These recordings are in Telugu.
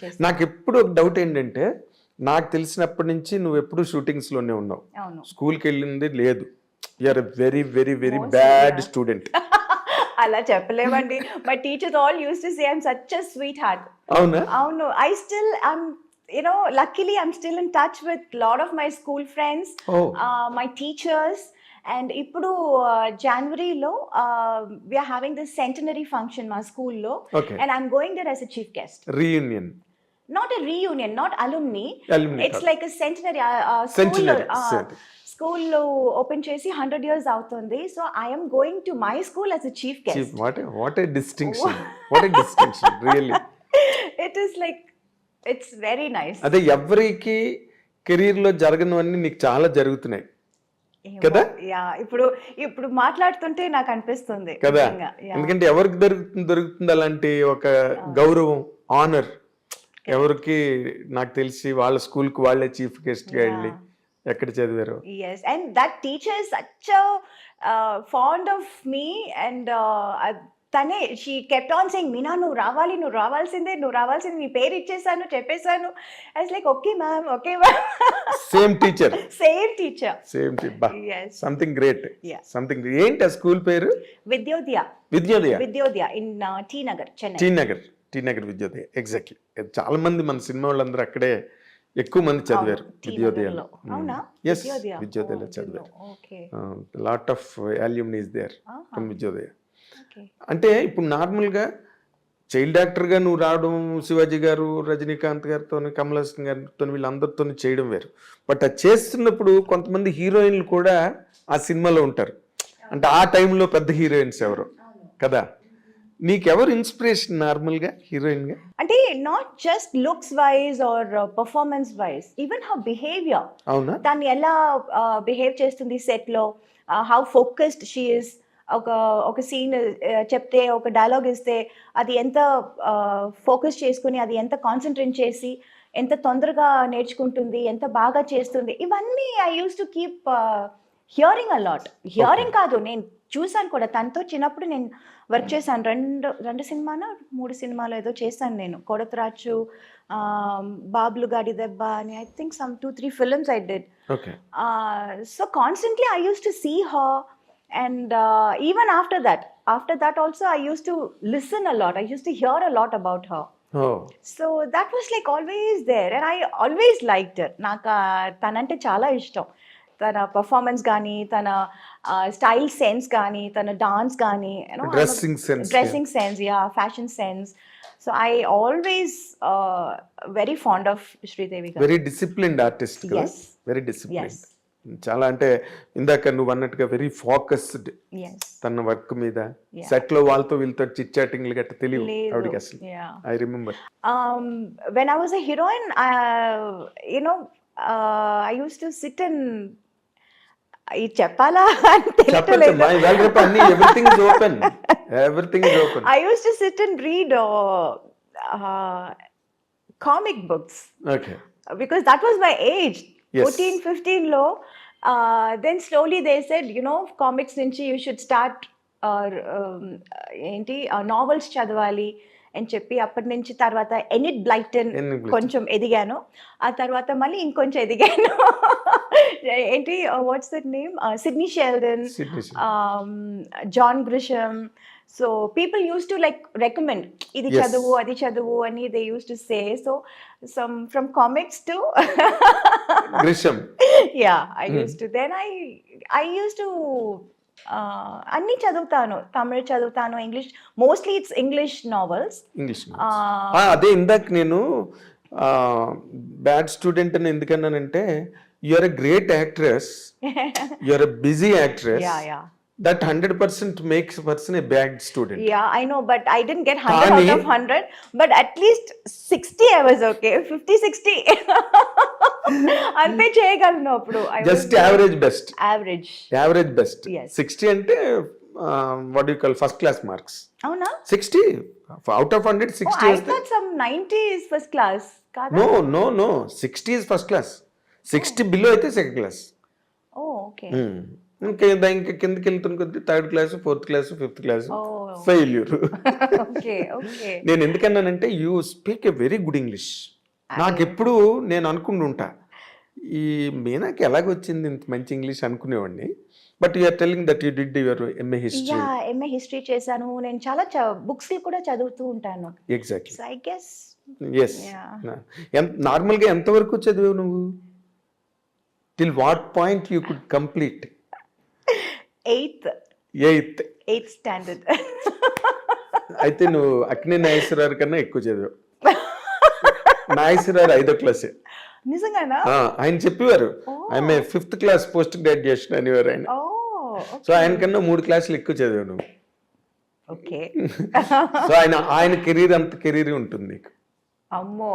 చేస్తాను. నాకు ఎప్పుడు ఒక డౌట్ ఏంటంటే, నాకు తెలిసినప్పటి నుంచి నువ్వు ఎప్పుడు షూటింగ్స్ లోనే ఉన్నావు, అవును. స్కూల్కి వెళ్ళింది లేదు. You are very very very Mostly, bad yeah. Student. అలా చెప్పలేమండి. My teachers all use to say I'm such a sweetheart. అవునా? అవును. I still luckily I'm still in touch with lot of my school friends, Oh. My teachers. And ఇప్పుడు జనవరిలో we are having this centenary function మా స్కూల్లో, Okay. and I'm going there as a chief guest. Reunion. Not a reunion, not alumni. Alumni It's కాదు. like a centenary. Centenary, set. స్కూల్లో ఓపెన్ చేసి 100 years అవుతుంది. So I'm going to my school as a chief guest. What a distinction, what a distinction really. It is like it's very nice. అదే ఎవరికి కెరీర్ లో జరగనివన్నీ నీకు చాలా జరుగుతున్నాయి కదా? ఇప్పుడు మాట్లాడుతుంటే నాకు అనిపిస్తుంది కదా, నిజంగా. Yeah. ఎందుకంటే ఎవరికి దొరుకుతుంది అలాంటి ఒక గౌరవం, ఆనర్? ఎవరికి? నాకు తెలిసి వాళ్ళ స్కూల్ కి వాళ్ళే చీఫ్ గెస్ట్ గా వెళ్ళి ఎక్కడ చదివారు. Yes, and that teacher is such a fond of me, and తనే she kept on saying, Meena నువ్వు రావాల్సిందే, నీ పేరు ఇచ్చేసాను, చెప్పేశాను. I was like, okay ma'am. Same teacher. Yes. Something great. Yeah. Something. ఏంటి ఆ స్కూల్ పేరు? Vidyodaya in T Nagar, Chennai. T Nagar Vidyodaya. Exactly. చాలా మంది మన సినిమా వాళ్ళందరూ అక్కడే ఎక్కువ మంది చదివారు, విద్యోదయలో. ఎస్, విద్యోదయలో చదివారు. Lot of alumnis there from Vidyodaya. అంటే ఇప్పుడు నార్మల్గా చైల్డ్ యాక్టర్గా నువ్వు రావడం, శివాజీ గారు, రజనీకాంత్ గారితో, కమల్ హాసన్ గారితో, వీళ్ళందరితో చేయడం వేరు. బట్ అది చేస్తున్నప్పుడు కొంతమంది హీరోయిన్లు కూడా ఆ సినిమాలో ఉంటారు. అంటే ఆ టైంలో పెద్ద హీరోయిన్స్ ఎవరు కదా? నీకెవరు ఇన్స్పిరేషన్ నార్మల్గా హీరోయిన్గా? అంటే not just looks wise or performance wise, even how behaviour. అవునా? దాన్ని ఎలా బిహేవ్ చేస్తుంది సెట్లో, హౌ ఫోకస్డ్ షీ ఇస్. ఒక సీన్ చెప్తే, ఒక డైలాగ్ ఇస్తే అది ఎంత ఫోకస్ చేసుకుని, అది ఎంత కాన్సన్ట్రేట్ చేసి, ఎంత తొందరగా నేర్చుకుంటుంది, ఎంత బాగా చేస్తుంది. ఇవన్నీ I use to keep hearing a lot. Hearing కాదు, నేను చూసాను కూడా. తనతో చిన్నప్పుడు నేను వర్క్ చేశాను. రెండు సినిమాలో 3 సినిమాలు ఏదో చేశాను నేను. కొడతరాచు, బాబ్లు గాడి దెబ్బ అని, I think some 2-3 films I did. Okay. So constantly I used to see her, and even after that also I used to listen a lot. I used to hear a lot about her. Oh. So that was like always there, and I always liked her. నాకు తనంటే చాలా ఇష్టం. తన పర్ఫార్మెన్స్ కానీ, తన స్టైల్ సెన్స్ కానీ, తన డాన్స్ కానీ, dressing sense, fashion sense. So I always very fond of Sridevi గారు. వెరీ డిసిప్లిన్డ్ ఆర్టిస్ట్ కదా? Very disciplined. చాలా, అంటే ఇందాక నువ్వు అన్నట్టుగా వెరీ ఫోకస్డ్ తన వర్క్ మీద. సెట్ లో వాళ్ళతో వీళ్ళతో చిట్ చాటింగ్లు గట్ట తెలియదు ఆవిడకి అసలు. I remember when I was a heroine, I used to sit and చెప్పాలా I used to sit and read comic books. Okay. Because that was my age. Yes. 14-15 లో. Then slowly they said, comics నుంచి you should start novels చదవాలి అని చెప్పి, అప్పటి నుంచి తర్వాత ఎనిట్ బ్లైటన్ కొంచెం ఎదిగాను. ఆ తర్వాత మళ్ళీ ఇంకొంచెం ఎదిగాను. What's that name, Sidney Sheldon, John Grisham. So people used to like recommend, ఇది చదువు, అది చదువు అని they used to say. So some from comics to Grisham. Yeah, I used to. Then I used to అన్ని చదువుతాను. తమిళ్ చదువుతాను, English, mostly it's English novels. అదే ఇందాక నేను బ్యాడ్ స్టూడెంట్ అని ఎందుకన్నానంటే, you are a great actress, you are a busy actress. That 100% makes a person a bad student. Yeah, I know, but I didn't get 100 out of 100, but at least 60 I was okay. 50-60 ante cheyagalnu appudu. Just average best. Average best. Yes. 60 ante what do you call first class marks? Avuna? 60 out of 100, 60 is. I thought some 90 is first class. Kada? No, 60 is first class. 60 below aithe second class. Oh, okay. ఇంకా కిందకి వెళ్తున్న కొద్ది 3rd class, 4th class, 5th class, failure. Okay okay నేను ఎందుకన్నానంటే you speak a very good English. నాకు ఎప్పుడు నేను అనుకుంటుంటా ఈ మీనాకి ఎలాగొచ్చింది ఇంత మంచి ఇంగ్లీష్ అనుకునేవాడిని. But you are telling that you did your MA history. Yeah MA history చేశాను నేను. చాలా బుక్స్ కూడా చదువుతూ ఉంటాను. ఎగ్జాక్ట్లీ. So I guess yes. నార్మల్గా ఎంతవరకు చదివావు నువ్వు? Till what point you could complete? Eighth standard. అయితే నువ్వు అక్కినే నాగేశ్వరరావు కన్నా ఎక్కువ చదివావు. నాగేశ్వరరావు 5వ క్లాసే. నిజంగానా? ఆయన చెప్పేవారు ఆమె 5th క్లాస్ పోస్ట్ గ్రాడ్యుయేషన్ అనేవారు ఆయన. సో ఆయన కన్నా 3 క్లాసులు ఎక్కువ చదివావు నువ్వు. ఓకే. సో ఆయన కెరీర్ అంత కెరీర్ ఉంటుంది నీకు. అమ్మో,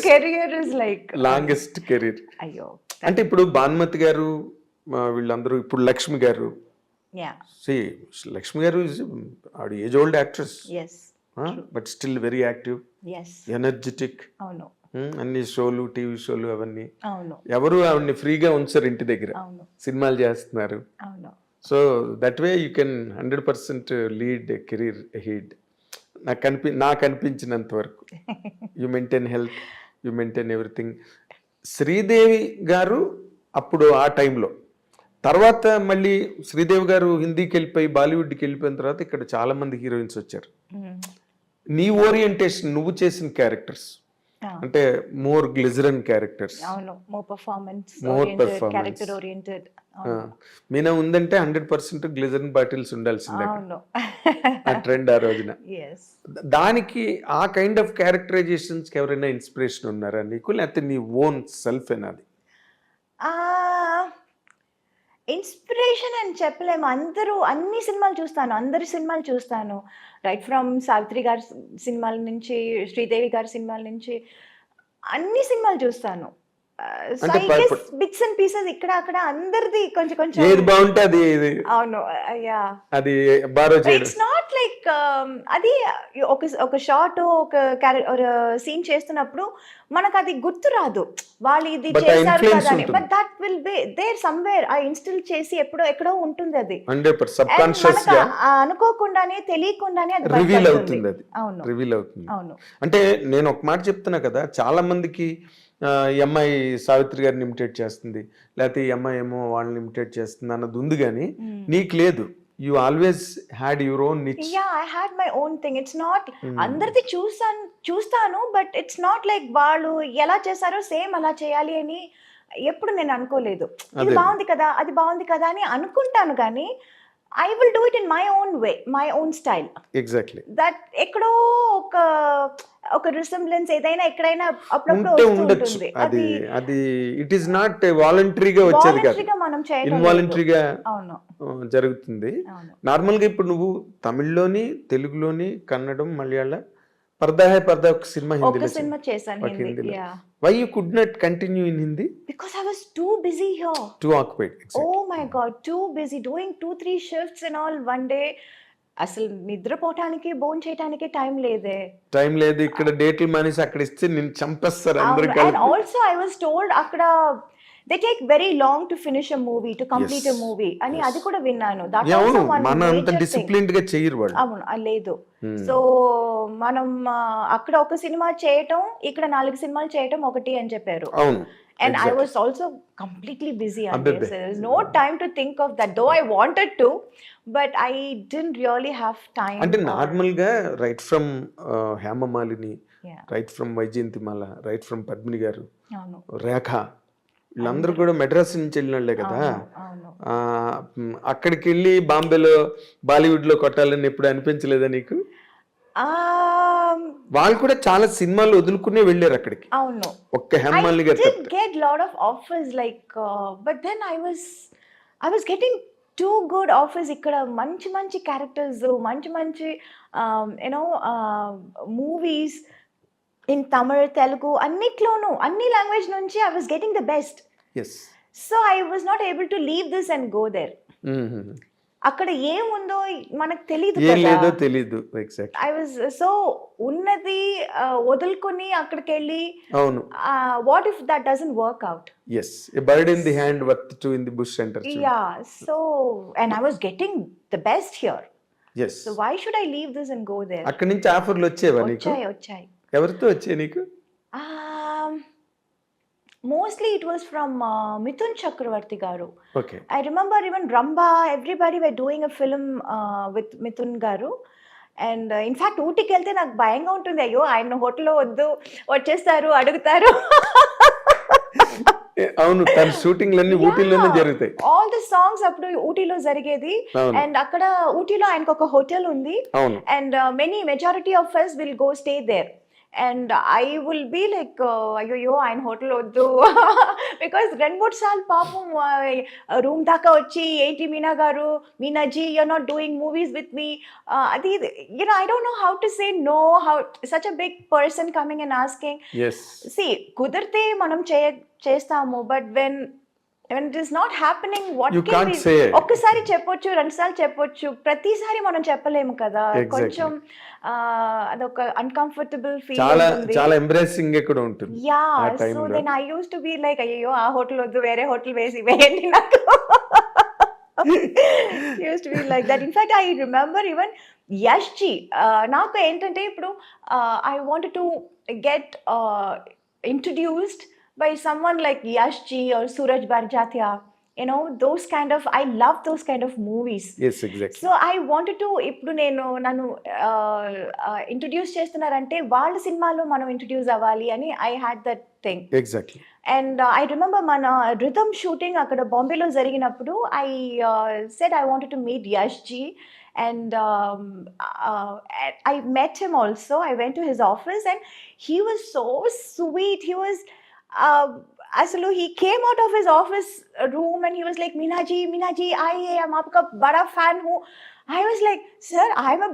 career is like longest career. అయ్యో. అంటే ఇప్పుడు భానుమతి గారు వీళ్ళందరూ, ఇప్పుడు లక్ష్మి గారు. లక్ష్మి గారు ఆవిడ age old actress, but still very active, energetic. అవును. అన్ని షోలు, టీవీ షోలు అవన్నీ. అవును. ఎవరు ఆవిడని ఫ్రీగా ఉంచారు ఇంటి దగ్గర, సినిమాలు చేస్తున్నారు. అవును. So that way you can 100% lead career head. నాకు అనిపించినంత వరకు you maintain health, you maintain everything. Sridevi గారు అప్పుడు ఆ టైంలో, తర్వాత మళ్ళీ శ్రీదేవి గారు హిందీకి వెళ్ళిపోయి బాలీవుడ్కి వెళ్ళిపోయిన తర్వాత ఇక్కడ చాలా మంది హీరోయిన్స్ వచ్చారు. నీ ఓరియంటేషన్, నువ్వు చేసిన క్యారెక్టర్స్ అంటే more glycerine characters. More performance, character oriented. Meena ఉందంటే 100% గ్లిజరన్ బాటిల్స్ ఉండాల్సిందే ఆ ట్రెండ్ ఆ రోజున. దానికి ఆ కైండ్ ఆఫ్ క్యారెక్టరైజేషన్స్ ఎవరైనా ఇన్స్పిరేషన్ ఉన్నారా నీకు, లేకపోతే నీ ఓన్ సెల్ఫ్ ఏనాది? ఇన్స్పిరేషన్ అని చెప్పలేము. అన్ని సినిమాలు చూస్తాను, అందరి సినిమాలు చూస్తాను. రైట్ ఫ్రమ్ సావిత్రి గారి సినిమాల నుంచి, శ్రీదేవి గారి సినిమాల నుంచి అన్ని సినిమాలు చూస్తాను. బిట్స్ అండ్ పీసెస్ ఇక్కడ అక్కడ అందరిది కొంచెం కొంచెం ఏది బాగుంటుంది. అవును. యా, అది బారో చేయడం. ఇట్స్ నాట్ లైక్ అది ఒక షార్ట్, ఒక సీన్ చేస్తున్నప్పుడు మనకు అది గుర్తు రాదు, వాళ్ళు ఇది చేశారు కదా అని. But that will be there somewhere. ఆ ఇన్స్టిల్ చేసి ఎక్కడో ఉంటుంది అది. 100% సబ్కాన్షియస్ గా అనుకోకుండానే, తెలియకుండానే అది రివీల్ అవుతుంది. అది అవును, రివీల్ అవుతుంది. అవును. అంటే నేను ఒక మాట చెప్తున్నా కదా, చాలా మందికి ఈ అమ్మాయి సావిత్రి గారిని ఇమిటేట్ చేస్తుంది, లేకపోతే ఈ అమ్మాయి ఏమో వాళ్ళని ఇమిటేట్ చేస్తుంది అన్నది ఉంది, కానీ నీకు లేదు. You always had your own niche. Yeah, I had my own thing. It's not అందరిది చూస్తాను, బట్ ఇట్స్ నాట్ లైక్ వాళ్ళు ఎలా చేశారో సేమ్ అలా చేయాలి అని ఎప్పుడు నేను అనుకోలేదు. ఇది బాగుంది కదా, అది బాగుంది కదా అని అనుకుంటాను, కానీ I will do it in my own way, my own style. Exactly. That ఎక్కడో ఒక రిసెంబ్లెన్స్ ఏదైనా ఎక్కడైనా అప్పుడప్పుడు ఉంటుంది. అది ఇట్ ఈస్ నాట్ వాలంటరీగా వచ్చేది కాదు, మనం చేయడం ఇన్వాలంటరీగా జరుగుతుంది. నార్మల్గా ఇప్పుడు నువ్వు తమిళ్లోని, తెలుగులోని, కన్నడం, మలయాళం, పర్దా హై పర్దా ఒక సినిమా సినిమా చేశాను హిందీలో. Why you could not continue in Hindi? Because I was too busy here. Too occupied. Exactly. Oh my God, too busy doing 2-3 shifts and all one day. అసలు నిద్రపోవటానికి, భోజనం చేయడానికి టైం లేదు. ఇక్కడ డేట్లు మానేసి అక్కడ ఇస్తే నేను చంపేస్తారు అందరూ కలిపి. And also I was told అక్కడ they take very long to finish a movie, to complete a movie అని అది కూడా విన్నాను. That also one మన అంత డిసిప్లిన్డ్ గా చేయరు వాళ్ళు. అవును, లేదు. సో మనం అక్కడ ఒక సినిమా చేయటం, ఇక్కడ 4 సినిమాలు చేయటం ఒకటి అని చెప్పారు. అవును. And I was also completely busy on this. There was no time to think of that, though I wanted to, but I didn't really have time. అంటే నార్మల్ గా right from Hema Malini, right from Vyjayanthimala, right from Padmini garu, Rekha, వీళ్ళందరూ కూడా మెడ్రాస్ నుంచి వెళ్ళినోళ్లే కదా. అక్కడికి వెళ్ళి బాంబేలో, బాలీవుడ్ లో కొట్టాలని ఎప్పుడు అనిపించలేదా నీకు? వాళ్ళు కూడా చాలా సినిమాలు వదులుకునే వెళ్ళారు అక్కడికి. అవును. ఒక్క హేమమాలిని గారు get lot of offers like but then I was getting too good offers. ఇక్కడ మంచి క్యారెక్టర్స్, మంచి మూవీస్ ఇన్ తమిళ్, తెలుగు, అన్నిట్లోనూ, అన్ని లాంగ్వేజ్ నుంచి I was getting the best. Yes. So I was not able to leave this and go there. అక్కడ ఏముందో మనకు తెలియదు కదా. ఐ వాజ్ సో ఉన్నది వదులుకొని అక్కడికి వెళ్ళి, అవును, what if that doesn't work out. yes, a bird in the hand, worth two in the bush center. Yeah, so and I was getting the best here. Yes. So why should I leave this and go there? అక్కడి నుంచి ఆఫర్లు వచ్చేవా నీకు? వచ్చాయి. ఎవరితో వచ్చాయి నీకు? Mostly it was from Mithun Chakravarti garu. Okay. I remember even Ramba, everybody were doing a film with Mithun garu. And in fact ఊటీకి వెళ్తే నాకు భయంగా ఉంటుంది, అయ్యో ఆయన హోటల్లో వద్దు, వచ్చేస్తారు అడుగుతారు. అవును, తన షూటింగ్లన్నీ ఊటీలోనే జరుగుతాయి. ఆల్ ది సాంగ్స్ అప్పుడు ఊటీలో జరిగేది. అవును. అండ్ అక్కడ ఊటీలో ఆయనకు ఒక హోటల్ ఉంది. అవును. And majority of us will go stay there. And I will be like అయ్యో ఆయన హోటల్ వద్దు. బికాస్ 2-3 సార్లు పాపం రూమ్ దాకా వచ్చి ఏంటి మీనాజీ you're not doing movies with me, అది you know I don't know how to say no, how such a big person coming and asking. Yes. C కుదిరితే మనం చేస్తాము, but when it is not happening, what You can't say. ఒక్కసారి చెప్పొచ్చు, 2 సార్లు చెప్పొచ్చు, ప్రతిసారి మనం చెప్పలేము కదా. Exactly. కొంచెం అదొక అన్కంఫర్టబుల్ ఫీల్ చాలా ఉంటుంది. చాలా ఎంబ్రేసింగ్ కూడా ఉంటుంది. యా, ఆ సో టైంలో. Then I use to be like అయ్యో ఆ హోటల్ వద్దు, వేరే హోటల్ వేయండి నాకు. Use to be like that. In fact I remember even Yash ji, నాకు ఏంటంటే ఇప్పుడు I wanted to get introduced by someone like Yash Ji or Suraj Barjatia, you know, those kind of, I love those kind of movies. Yes, exactly. So I wanted to, ఇప్పుడు నన్ను ఇంట్రడ్యూస్ చేస్తున్నారంటే వాళ్ళ సినిమాలో మనం ఇంట్రడ్యూస్ అవ్వాలి అని I had that thing. Exactly. And I remember మన రిథమ్ షూటింగ్ అక్కడ బాంబేలో జరిగినప్పుడు I said I wanted to meet Yash ji. And I met him also. I went to his office and he was so sweet. He was అసలు he came out of his office room and he was like, Meenaji, I am आपका बड़ा fan हूँ. I was like, sir, I am a